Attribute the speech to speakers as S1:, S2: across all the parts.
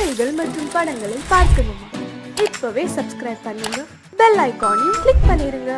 S1: பாடல்கள் மற்றும் படங்களை பார்க்கணுமா? இப்பவே சப்ஸ்கிரைப் பண்ணுங்க, பெல் ஐகானையும் கிளிக் பண்ணிருங்க.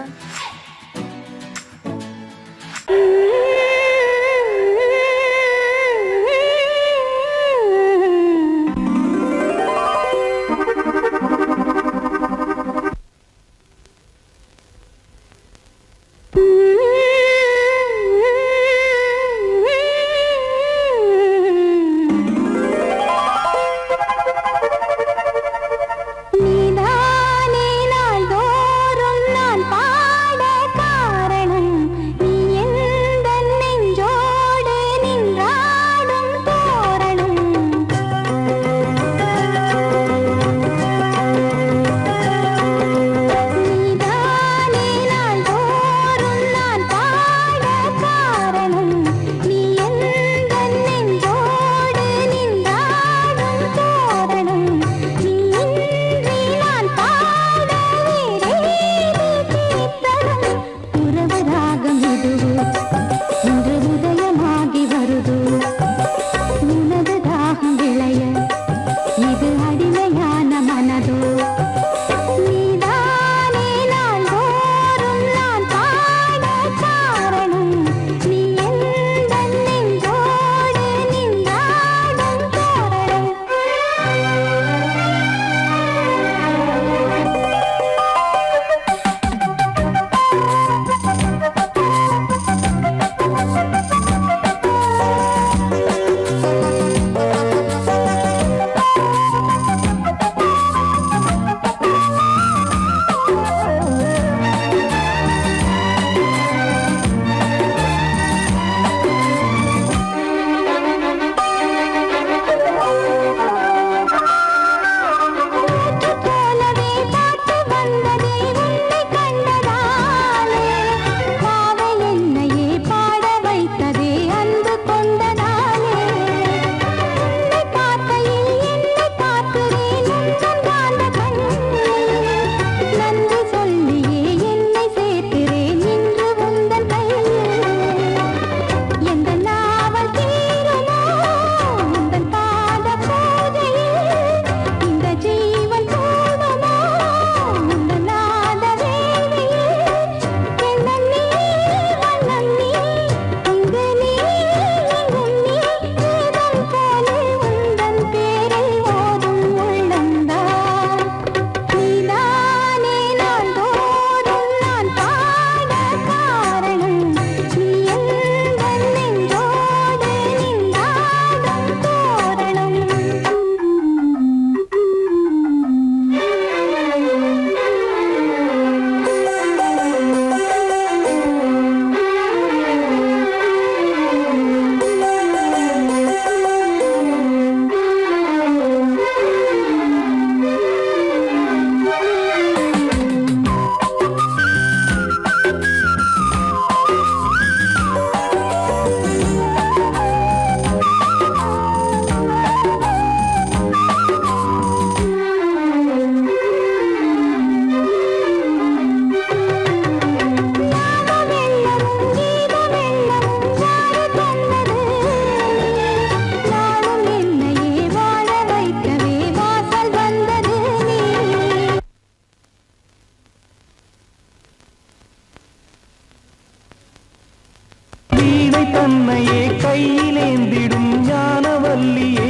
S2: தன்னையே கையிலேந்திடும் ஞானவல்லியே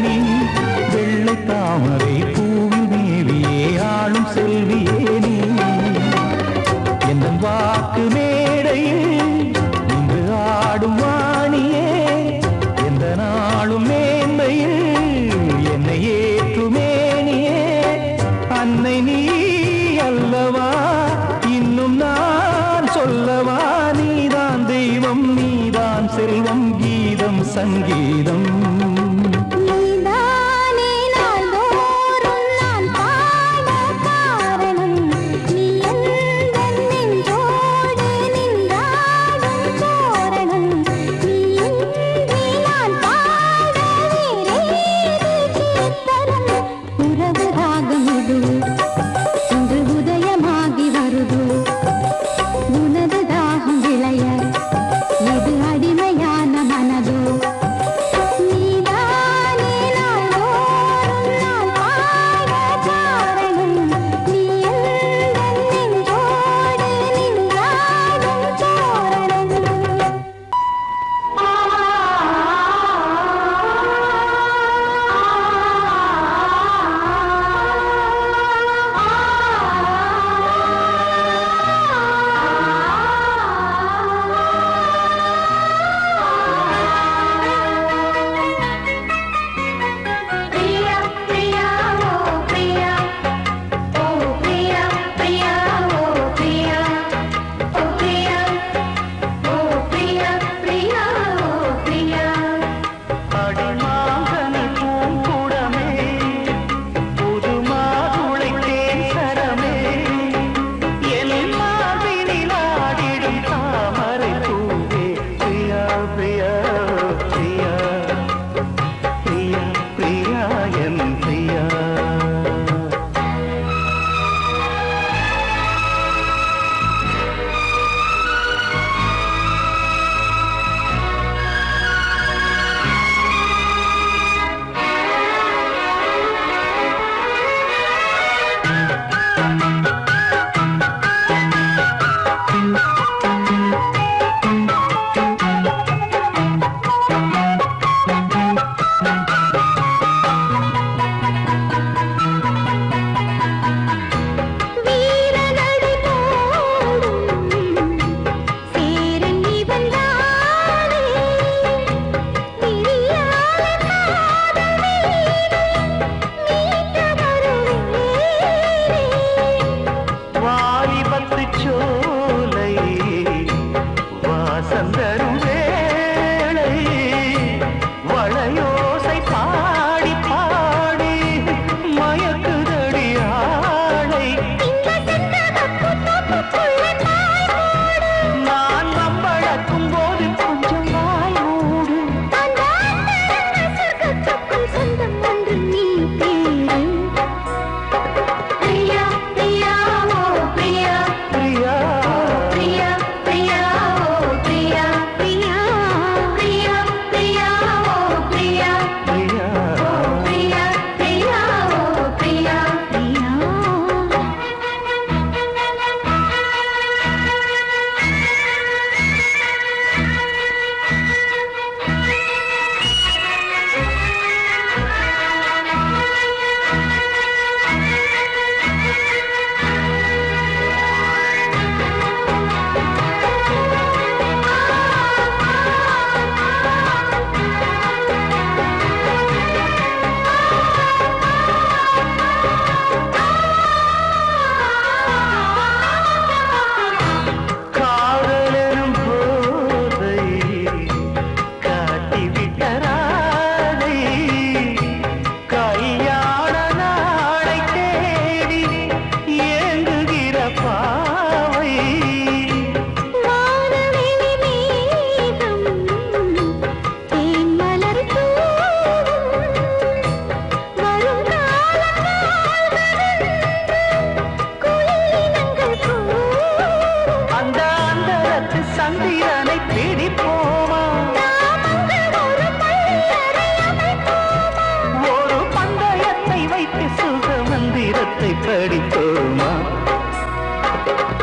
S2: நீ, வெள்ளை தாமரை பூவில் மேவியே ஆளும் செல்வியே நீ, என் வாக்கு மேடையில் இன்று ஆடும் வாணியே, எந்த நாளும் மேன்மையில் என்னை ஏற்றுமேனியே, அன்னை நீ அல்லவா இன்னும் நான் சொல்லவா, நீதான் தெய்வம் நீதான் செல்வம் கீதம் சங்கீதம்.
S3: நீதானே நாள்தோறும்
S2: படித்தோமா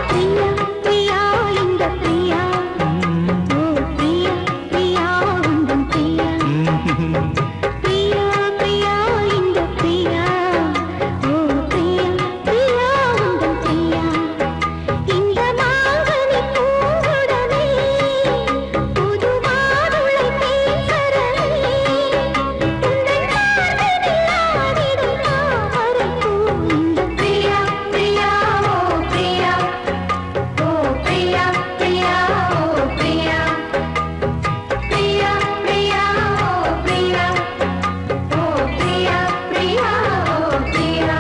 S3: பிரியா பிரியா இந்த பிரியா ஓ பிரியா பிரியா உந்தன் பிரியா பிரியா பிரியா இந்த பிரியா ஓ பிரியா பிரியா உந்தன் பிரியா இந்த மாங்கனி பூங்குடமே புது மாதுளை தேசரமே உந்தன் மார்பினில் ஆடிடும் தாமரைப்பூ இந்த பிரியா பிரியா ஓ பிரியா ஓ பிரியா பிரியா ஓ பிரியா பிரியா பிரியா ஓ பிரியா ஓ பிரியா பிரியா ஓ பிரியா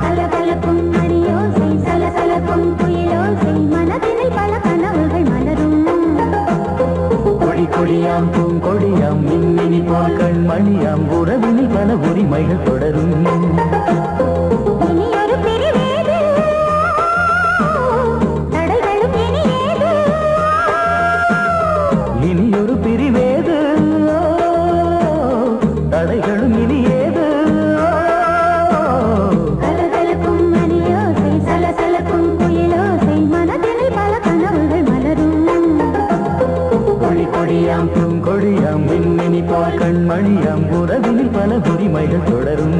S3: சலசலக்கும் மணியோசை சலசலக்கும் குயிலோசை மனதினில் பல கனவுகள் மலரும்
S2: கொடி கொடியாம் பூங்கொடியாம் மின்மினி போல் கண்மணியாம் உறவினில் பல உரிமைகள் தொடரும்
S3: இனி ஒரு பிரிவேது தடைகளும் இனி ஏது
S2: இனியொரு பிரிவேது தடைகளும் இனி ஏது
S3: சலசலக்கும் மணியோசை சலசலக்கும் குயிலோசை மனதினில் பல கனவுகள் மலரும்
S2: கொடி கொடியாம் பூங்கொடியாம் மின்மினி போல் கண்மணியாம் உறவினில் பல உரிமைகள் தொடரும்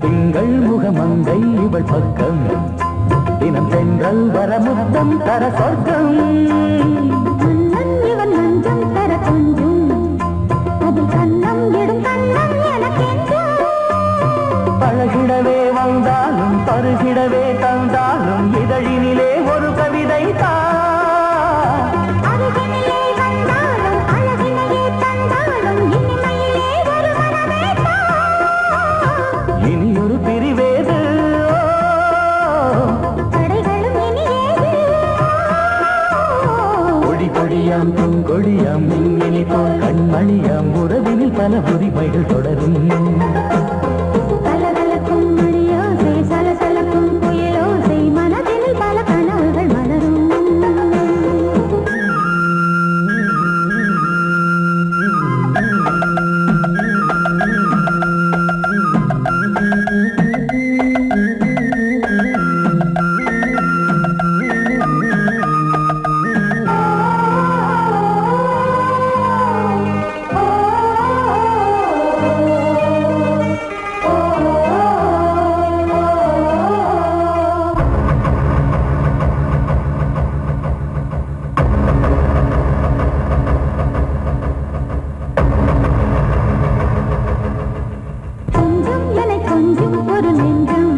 S2: திங்கள் முகமங்கை இவள் பக்கம் தினம் சென்றல் வர முத்தம் தர சொர்க்கம்
S3: மன்னன் இவன் மஞ்சம் தர கொஞ்சும் அதில் கண்ணம் இடும் கண்ணம் எனக்கென்றும்
S2: பழகிடவே வந்தாலும் பருகிடவே தந்தாலும் இதழினிலே ஒரு கவிதை தான்
S3: அருகினிலே வந்தாலும் அழகினையே தந்தாலும் இனிமையிலே ஒரு மனமே
S2: இனியொரு பிரிவேது
S3: தடைகளும் இனி ஏது
S2: கொடி கொடியாம் பூங்கொடியாம் மின்மினி போல் கண்மணியாம் உறவினில் பல உரிமைகள் தொடரும்
S3: சலசலக்கும் மணியோசை சலசலக்கும் குயிலோசை மனதினில் பல கனவுகள் மலரும் கொஞ்சம் என கொஞ்சம் ஒரு நெஞ்சம்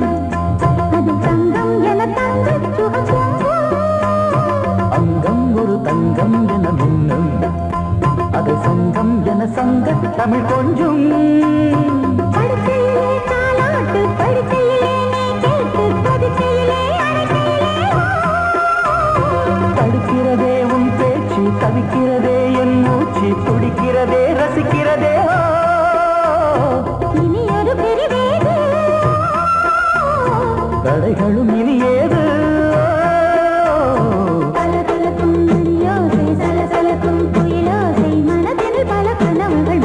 S3: அது தங்கம் என தங்க சுகம்
S2: அங்கம் ஒரு தங்கம் என மின்னும் அது சங்கம் என சங்க தமிழ் கொஞ்சம்
S3: படுக்கையிலே தாலாட்டு படுக்கையிலே நீ கேட்டு படுக்கையிலே அறைக்கையிலே
S2: தடுக்கிறதே உன் பேச்சு தவிக்கிறதே என் மூச்சு துடிக்கிறதே ரசிக்கிறதே
S3: இனி ஒரு பிரிவேது
S2: தடைகளும் இனி ஏது
S3: சலசலக்கும் மணியோசை சலசலக்கும் குயிலோசை மனதில் பல கனவுகள்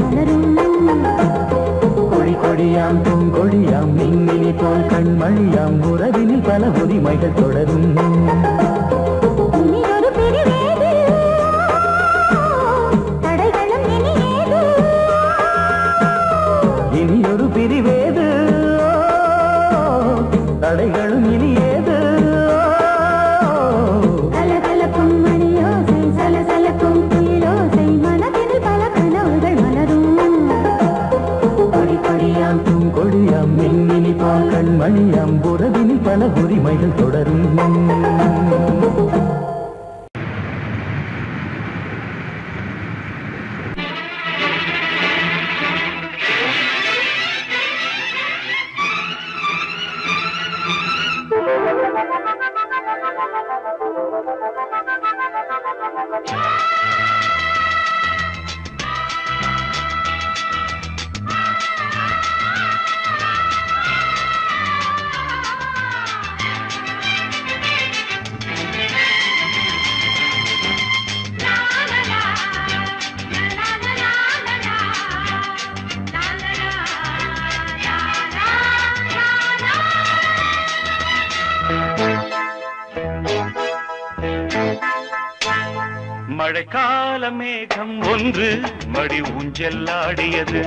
S4: மழைக்கால மேகம் ஒன்று மடி ஊஞ்செல்லாடியது.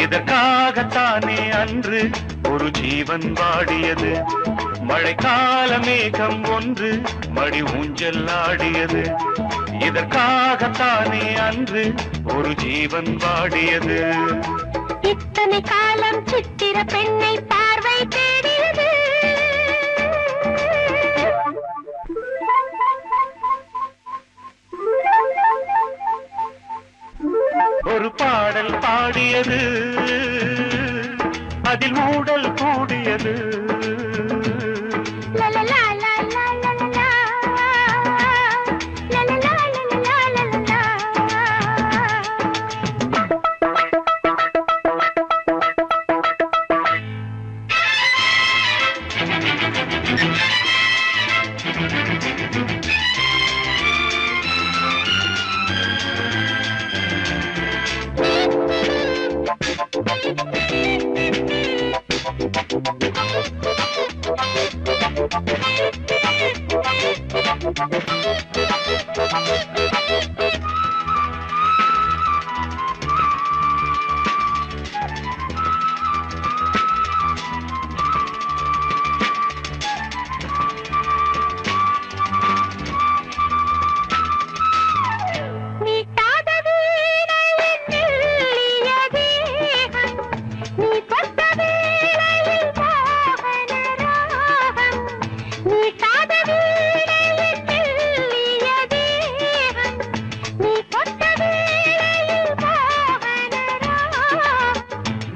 S4: இதற்காகத்தானே அன்று ஒரு ஜீவன் வாடியது. மழைக்கால மேகம் ஒன்று மடி ஊஞ்செல்லாடியது. இதற்காகத்தானே அன்று ஒரு ஜீவன் வாடியது.
S3: இத்தனை காலம் சித்திர பெண்ணை பார்வை தேடியது.
S4: ஒரு பாடல் பாடியது, அதில் ஊடல் கூடியது.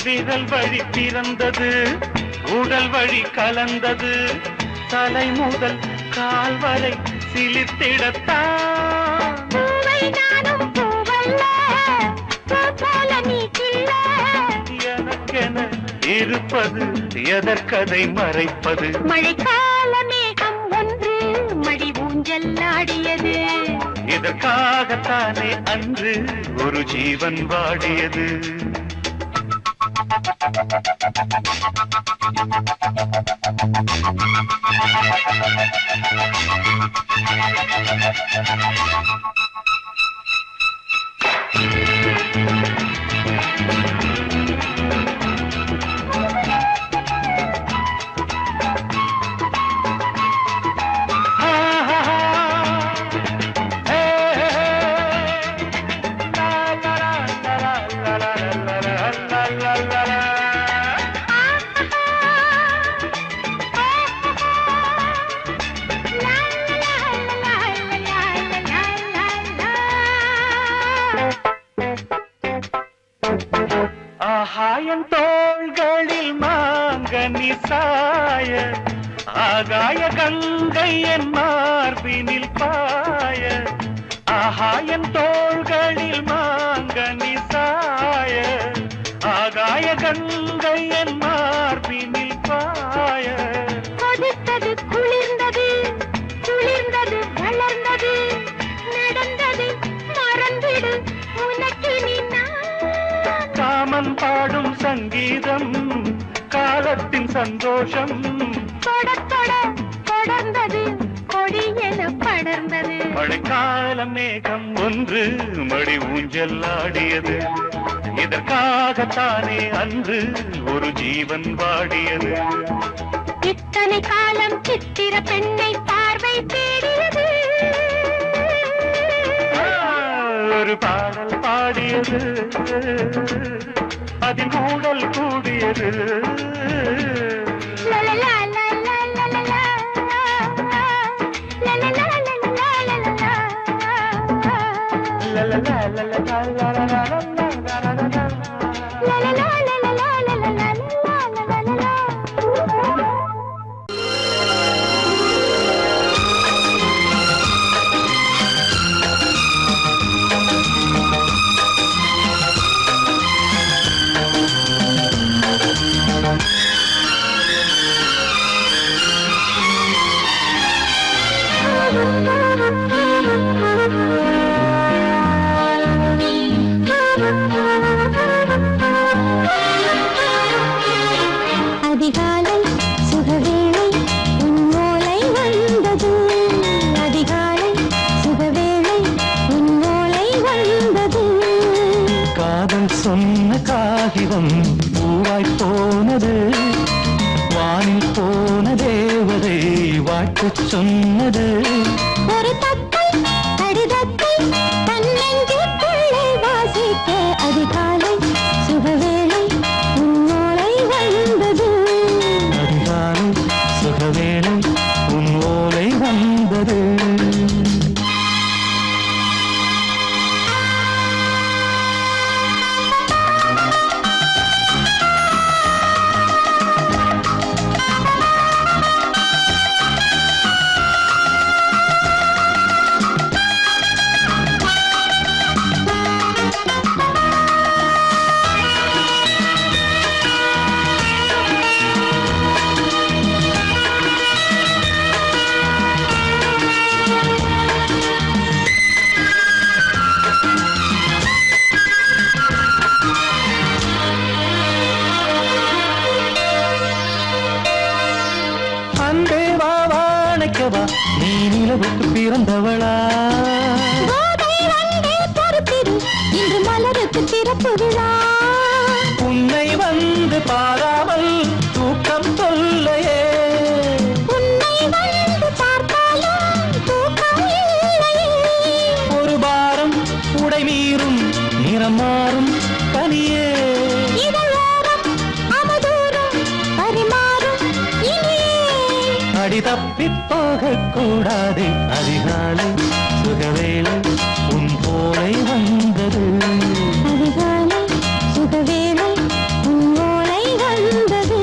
S4: விரல் வழி பிறந்தது, உடல் வழி கலந்தது. தலை முதல் கால் வரை சிலிர்த்திடத்தான். எனக்கென இருப்பது எதற்கதை மறைப்பது.
S3: மழைக்கால மேகம் ஒன்று மடி ஊஞ்செல்லாடியது.
S4: இதற்காகத்தானே அன்று ஒரு ஜீவன் வாடியது. ஆகாயன் தோள்களில் மாங்கனி சாய, ஆகாய கங்கை என் மார்பினில் பாய. ஆகாயன் தோள்களில் மாங்கனி சாய, ஆகாய கங்கை என் மார்பினில் பாய.
S3: கொதித்தது குளிர்ந்தது, குளிர்ந்தது வளர்ந்தது, நடந்தது மறந்திடு உனக்கு நீ.
S4: காமன் பாடும் சங்கீதம் காலத்தின் சந்தோஷம்.
S3: தொட தொட தொடர்ந்தது கொடி என படர்ந்தது.
S4: மழைக்கால மேகம் ஒன்று மடி ஊஞ்செல்லாடியது. இதற்காகத்தானே அன்று ஒரு ஜீவன் வாடியது.
S3: இத்தனை காலம் சித்திர பெண்ணை பார்வை தேடியது.
S4: ஒரு பாடல் பாடியது, அதில் ஊடல் கூடியது.
S2: சொன்ன காகிதம் பூவாய் போனது, வானில் போன தேவதை வாழ்த்து சொன்னது.
S3: ஒரு தத்தை கடிதத்தை தன்னெஞ்சுக்குள்ளே வாசிக்க அதிகாலை சுகவேளை உன்னோலை வந்தது.
S2: அதிகாலை சுகவேளை உன் ஓலை வந்தது. நீ நிலவுக்கு பிறந்தவளா?
S3: இன்று மலருக்கு திறப்பு விழா.
S2: உன்னை வந்து பாராமல் தூக்கம் சொல்லையே.
S3: உன்னை வந்து பார்த்தாலும் தூக்கம் இல்லையே.
S2: ஒரு பாரம் உடை மீறும் நிறம் மாறும் கனியே.
S3: இதழோரம் அவதூறும் பரிமாறும் இனியே.
S2: அடி தப்பி போகக் கூடாது. அதிகாலை சுகவேளை உன் போலை வந்தது.
S3: அதிகாலை சுகவேளை உன் ஓலை வந்தது.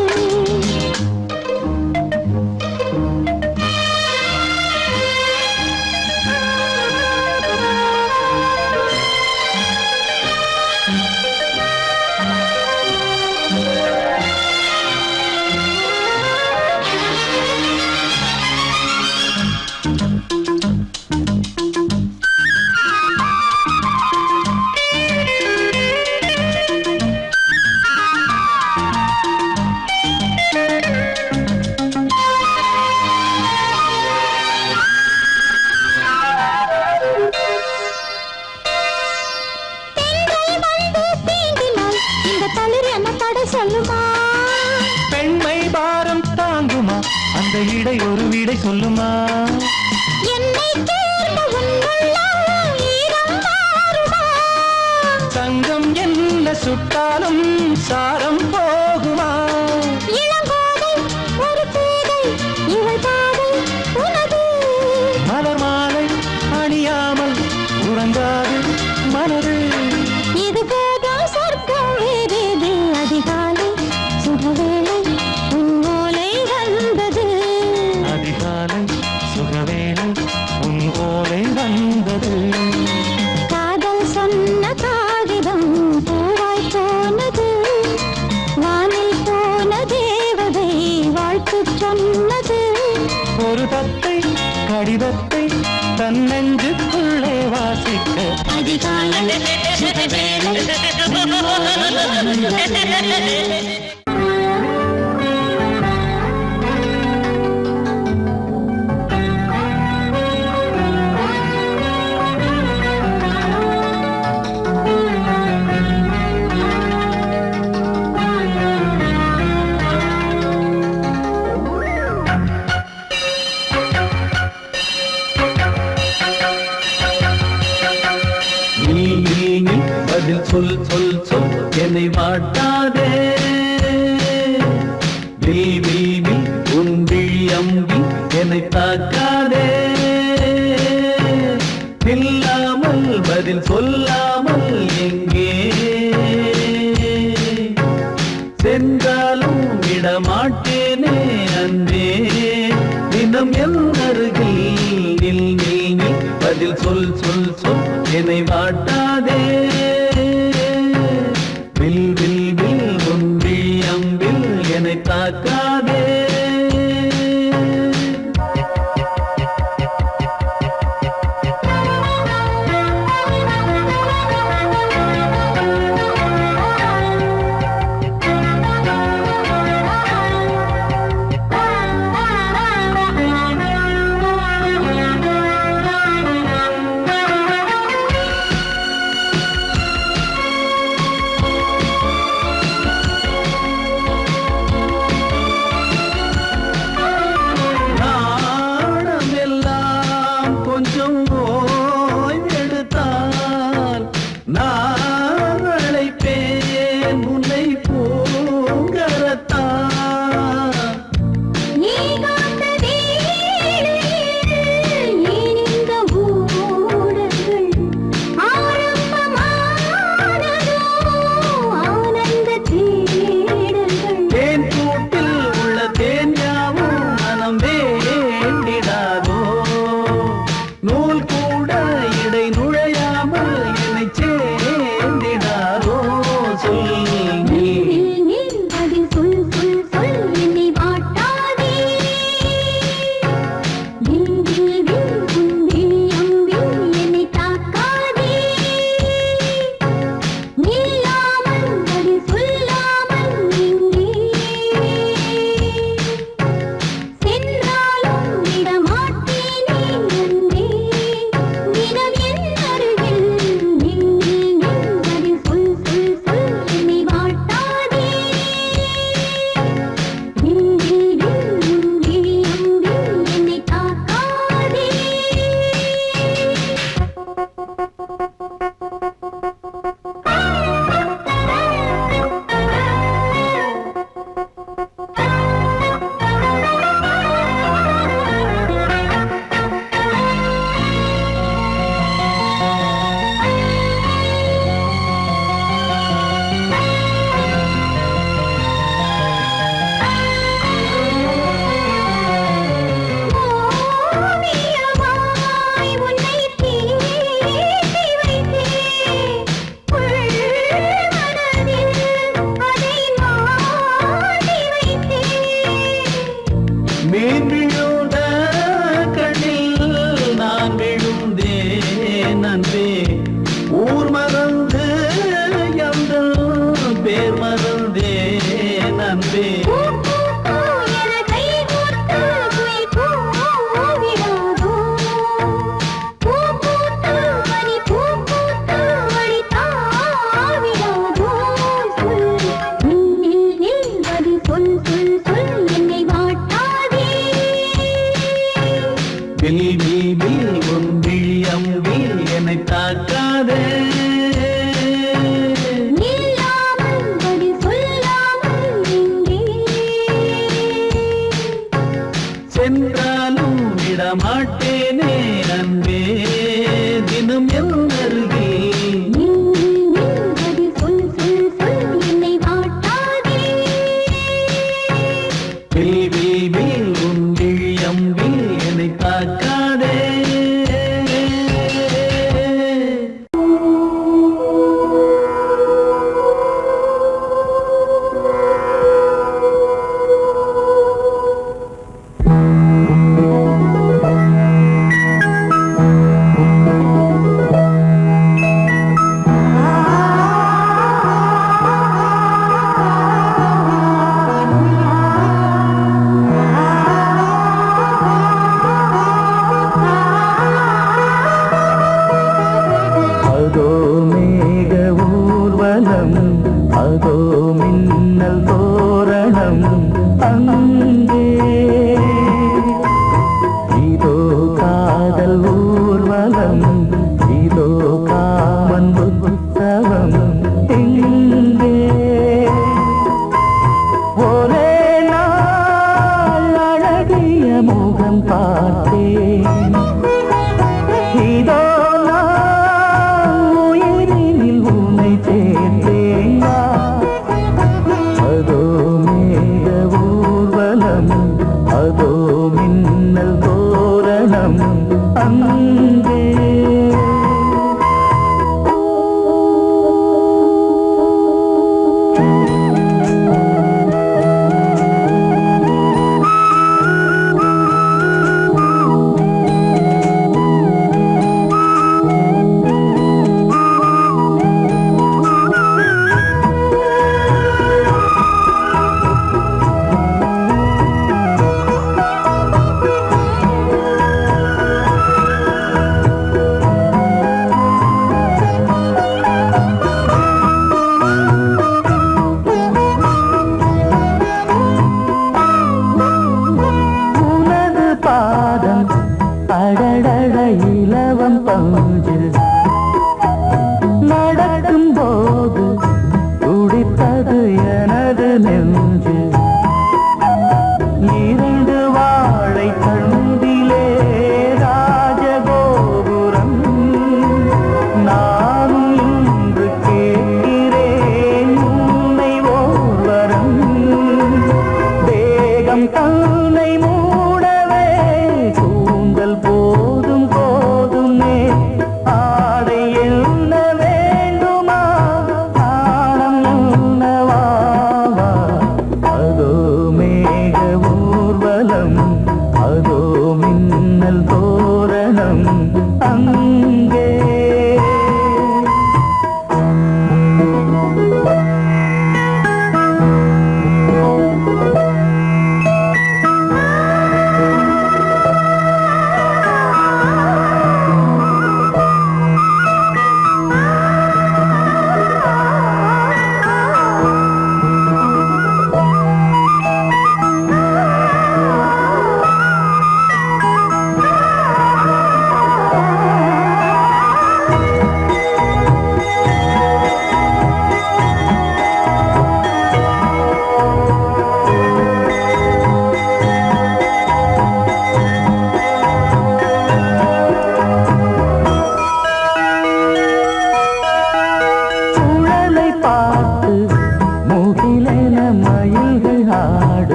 S2: பெண்மை பாரம் தாங்குமா? அந்த இடை ஒரு விடை சொல்லுமா?
S3: என்னை தேர்ந்த உன்னுள்ளம் ஈரம் மாறுமா?
S2: சங்கம் என்ன சுட்டாலும் சாரம் போகுமா?
S3: இளங்கோதை ஒரு பேதை இவள் பாதை உனது.
S2: மலர் மாலை அணியாமல் உறங்காது மனது.
S3: இது போதும் சொர்க்கம் வேறேது. அதிகாலை சுகவேளை உன் ஓலை வந்தது.
S2: அதிகாலை சுகவேளை உன் ஓலை வந்தது.
S3: காதல் சொன்ன காகிதம் பூவாய் போனது, வானில் போன தேவதை வாழ்த்து சொன்னது.
S2: ஒரு தத்தை கடிதத்தை தன்னெஞ்சுக்குள்ளே வாசிக்க
S3: அதிகாலை சுகவேளை உன் ஓலை வந்தது.
S2: பதில் சொல் சொல் சொல் என்னை வாட்டாதே. உன் விழி அம்பி என்னை தாக்காதே. இல்லாமல் பதில் சொல்லாமல் எங்கே சென்றாலும் விடமாட்டேனே அன்பே. தினம் என் அருகில் நில் நில் நில். பதில் சொல் சொல் சொல் என்னை வாட்டாதே. வில் வில் வில் உன் விழி அம்பில் என்னை தாக்காதே.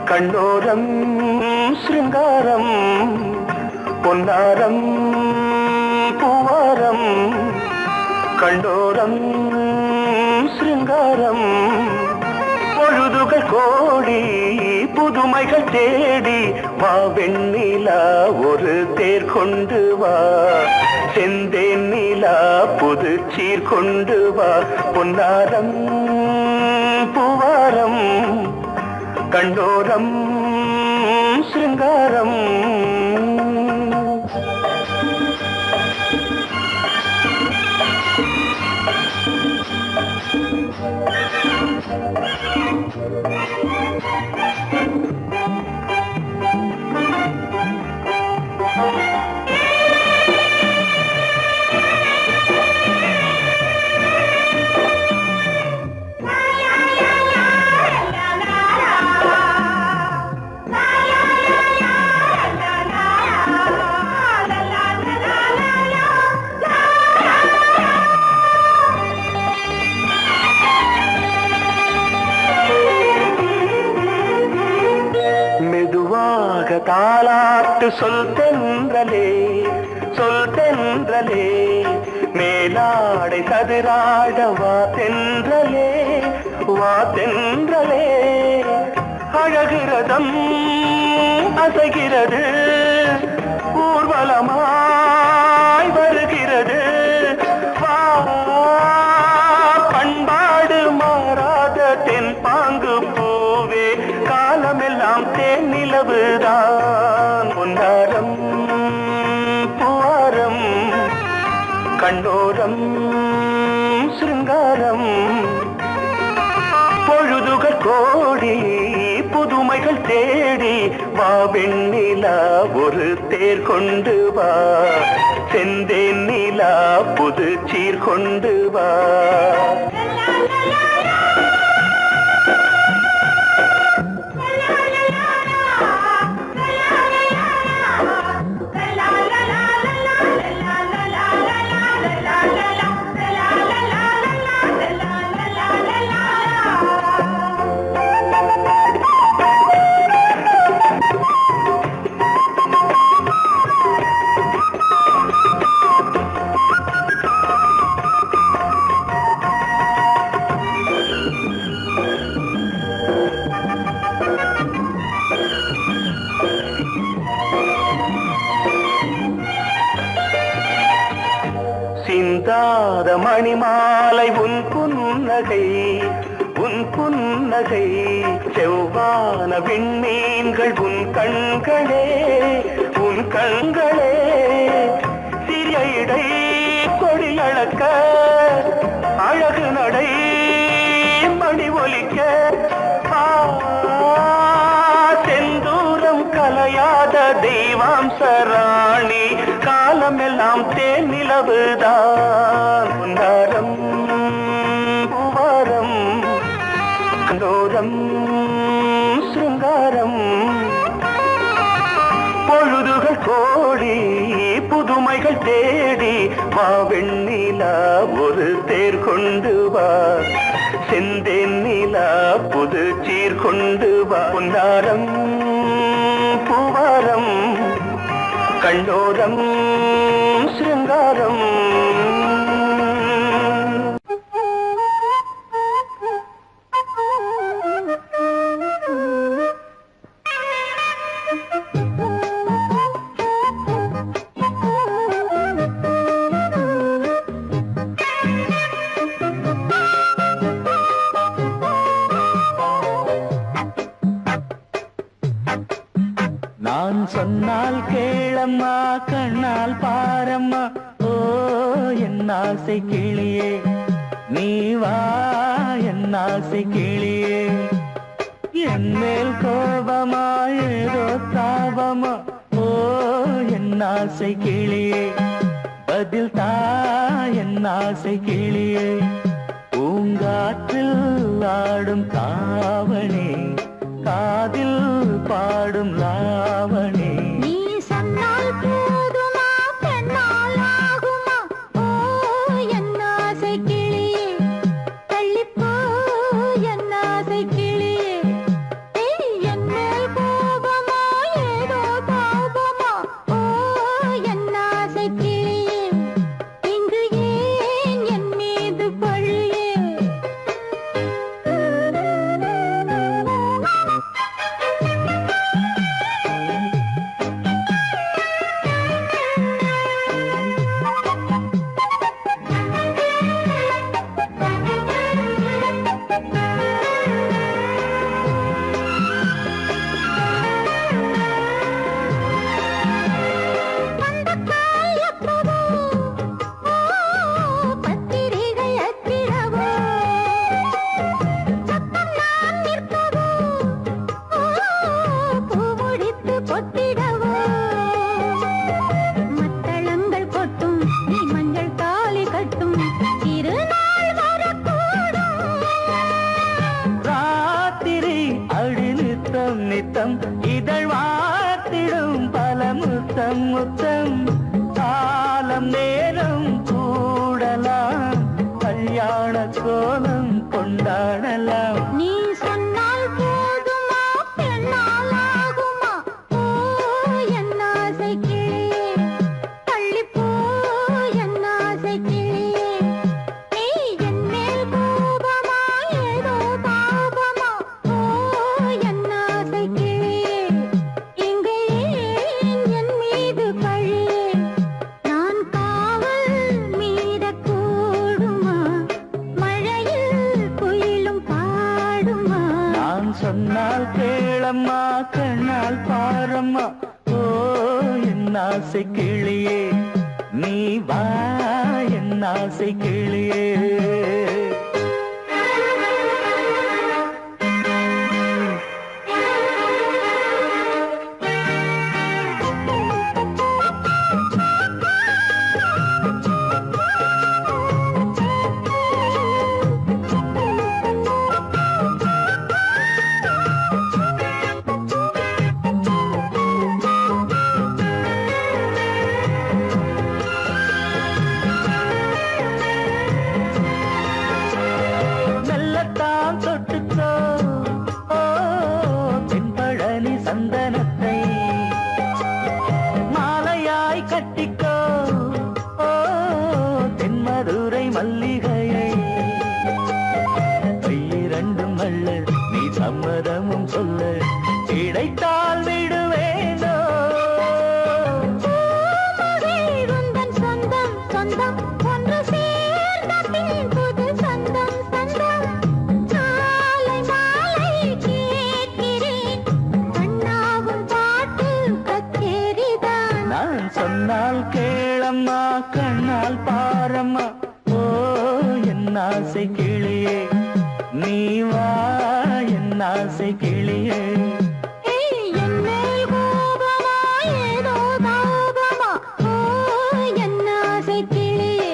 S2: கண்ணோரம் சிருங்காரம் பொன்னாரம் பூவாரம் கண்டோரம் சிருங்காரம் பொழுதுகள் கோடி புதுமைகள் தேடி வா வெண்ணிலா ஒரு தேர் கொண்டு வா செந்தேன் நிலா புது சீர் கொண்டு வா பொன்னாரம் பூவாரம் கண்டோரம் சிருங்காரம் தாலாட்டு சொல் தென்றலே மேலாடை சதுராட வா தென்றலே அழகிறதம் அசைகிறது ஊர்வலமாய் வருகிறது வா பண்பாடு மாறாத தென் பாங்கு பூவே காலமெல்லாம் தேன் நிலவுதான் பொன்னாரம் பூவாரம் கண்டோரம் சிருங்காரம் பொழுதுகள் கோடி புதுமைகள் தேடி வா வெண்ணிலா ஒரு தேர் கொண்டு வா செந்தேன் நிலா புது சீர் கொண்டு வா சிந்தாத மணிமாலை உன் புன்னகை செவ்வான விண்மீன்கள் உன் கண்களே சிறிய இடை கொடியளக்க அழகு நடை மணி ஒலிக்க செந்தூரம் கலையாத தெய்வாம்சராணி காலமெல்லாம் தேன் நிலவுதான் பொன்னாரம் பூவாரம் கண்டோரம் சிருங்காரம் பொழுதுகள் கோடி புதுமைகள் தேடி வா வெண்ணிலா ஒரு தேர் கொண்டு வா செந்தேன் நிலா புது சீர் கொண்டு வா பொன்னாரம் பூவாரம் கண்டோரம் சிருங்காரம் நான் சொன்னால் கேளம்மா கண்ணால் பாரம்மா ஓ என் ஆசை கிளியே நீ வா என் ஆசை கிளியே என் மேல் கோபமா ஏதோ தாபமா ஓ என் ஆசை கிளியே பதில் தா என் ஆசை கிளியே பூங்காற்றில் ஆடும் தாவணி காதில் பாடும் லாவணி
S3: நீ சொன்னால் போதுமா பெண்ணால் ஆகுமா ஓ என் ஆசை கிளியே தள்ளிப்போ என் ஆசை கிளியே என் மேல்
S2: நித்தம் நித்தம் இதழ் வாத்திடும் பல முத்தம் முத்தம் காலம் நேரம் கூடலாம் கல்யாண கோலம் கொண்டாடலாம்
S3: நீ சொன்னால் போதுமா பெண்ணால் ஆகுமா ஓ என் ஆசை கிளியே தள்ளிப்போ என் ஆசை கிளியே நீ என் மேல் கோபமா ஏதோ தாபமா ஓ என் ஆசை கிளியே இங்கு ஏன் என் மீது பழியே நான் காவல் மீறக்கூடுமா மழையில் குயிலும் பாடுமா
S2: நான் சொன்னால் கேளம்மா கண்ணால் பாரம்மா ஓ என் ஆசை கிளியே நீ வா என் ஆசை கிளியே மெல்லத்தான் தொட்டுக்கோ ஓ தென்பழனி சந்தனத்தை மாலையாய் கட்டிக்கோ ஓ தென்மதுரை மல்லிகையை கையிரண்டும் அல்ல நீ சம்மதமும் சொல்ல கிடைத்தால் விடுவேனோ
S3: உந்தன் சொந்தம் சொந்தம் ஒன்று சேர்ந்த பின் புது சொந்தம் சொந்தம் மாலை மாலை கேட்கிறேன் கண்ணாவும் பாட்டு கச்சேரிதான்
S2: நான் சொன்னால் கேளம்மா கண்ணால் பாரம்மா ஓ என் ஆசை கிளியே நீ வா என் ஆசை கிளியே
S3: என் மேல் கோபமா ஏதோ தாபமா ஓ என் ஆசை கிளியே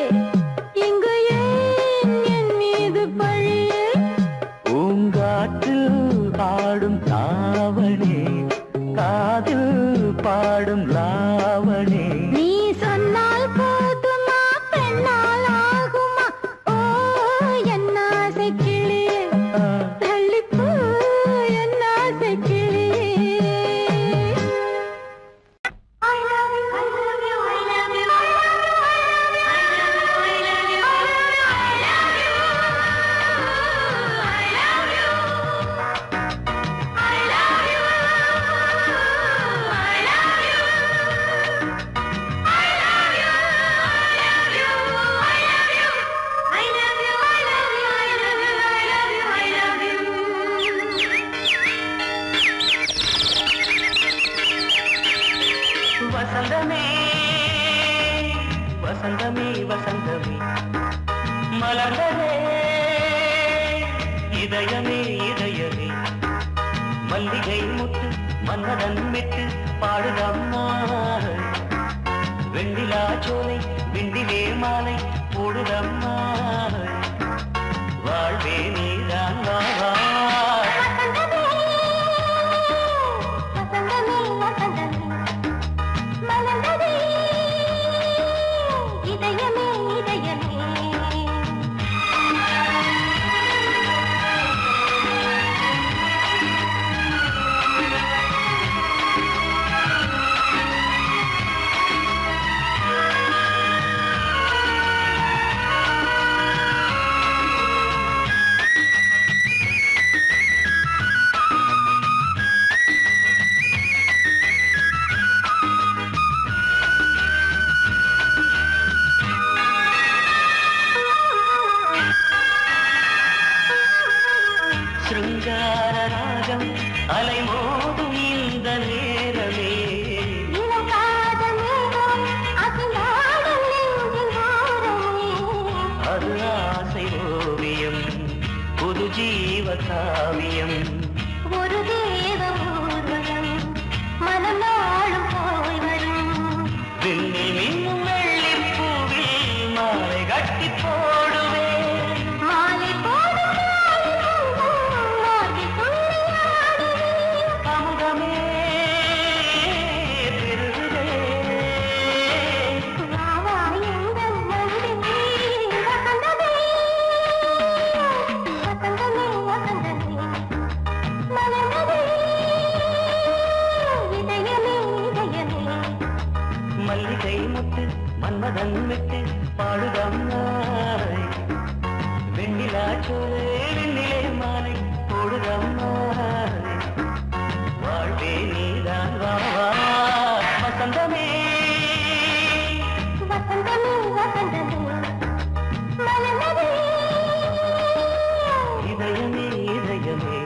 S3: இங்கு ஏன் என் மீது பழியே
S2: பூங்காற்றில் பாடும் தாவணி காதில் பாடும் லாவணி
S3: நீ சொன்னால் போதுமா பெண்ணால் ஆகுமா ஓ என் ஆசை கிளியே தள்ளிப்போ என் ஆசை கிளியே I love you, I love you, I love you, I love you, I love you, I love you, I love you, I love you, I love you, I love you,
S2: வசந்தமே வசந்தமே வசந்தமே மலர்ந்ததே இதயமே இதயமே மல்லிகை முட்டு மன்னதன் விட்டு பாடுதம்மா வெண்ணிலா சோலை விண்டிலே மாலை போடுதம்மா வாழ்வே நீதான் வா
S3: இதயமே இதயமே
S2: சிருங்கார ராகம் அலைமோதும் இந்த நேரமே அது ஆசை ஓவியம் புது ஜீவ காவியம்
S3: ஒரு தேவ ஊர்வலம் மனம் நாளும் போய் வரும்
S2: விண்ணில் மின்னும் வெள்ளிப் பூவில் மாலை கட்டி போடுவேன்
S3: மாலை போடும் மாலை துள்ளியாடுவேன்
S2: மல்லிகை முத்து மன்மதன் விட்டு பாடுதம்மா வெண்ணிலா சோலை வெண்ணிலே மாலை போடுதம்மா வாழ்வே நீதான் வா வா வசந்தமே
S3: வசந்தமே வசந்தமே மலர்ந்ததே
S2: இதயமே இதயமே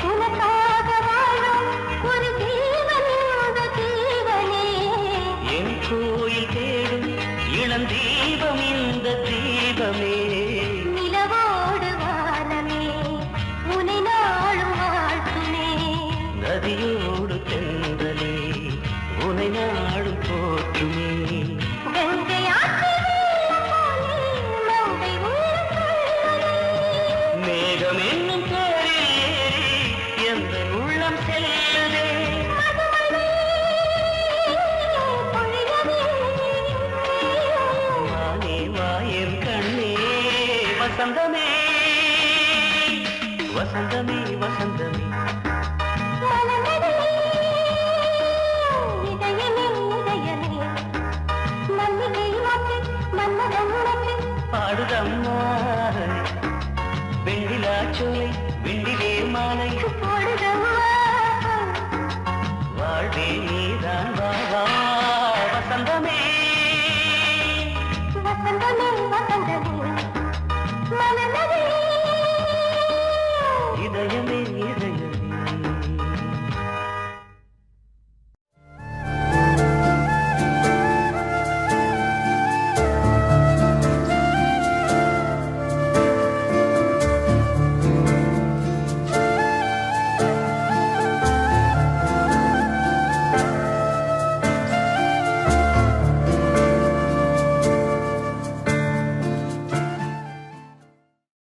S3: உனக்காக வாழும் ஒரு ஜீவன் இந்த ஜீவனே
S2: என் கோயில் தேடும் இளந்தீபம் இந்த தீபமே
S3: நிலவோடு வானமே உனை நாளும் வாழ்த்துமே
S2: நதியோடு தென்றலே உனை நாடும் போற்றுமே
S3: கங்கை ஆற்று வெள்ளம் போலே மங்கை உள்ளம் கொள்ளுதே.
S2: மேகம் என்னும் பேரில் ஏறி எந்த உள்ளம் செல்லுதே
S3: மதுமழை பொழியவே.
S2: வானே வாயன் கண்ணே வசந்தமே வசந்தமே வசந்தமே
S3: மலர்ந்ததே இதயமே இதயமே மல்லிகை மொட்டு மன்மதன் மொட்டு
S2: பாடுதம்மா வெண்ணிலா சோலை வெண்ணிலே மாலை
S3: போடுதம்மா
S2: வாழ்வே நீ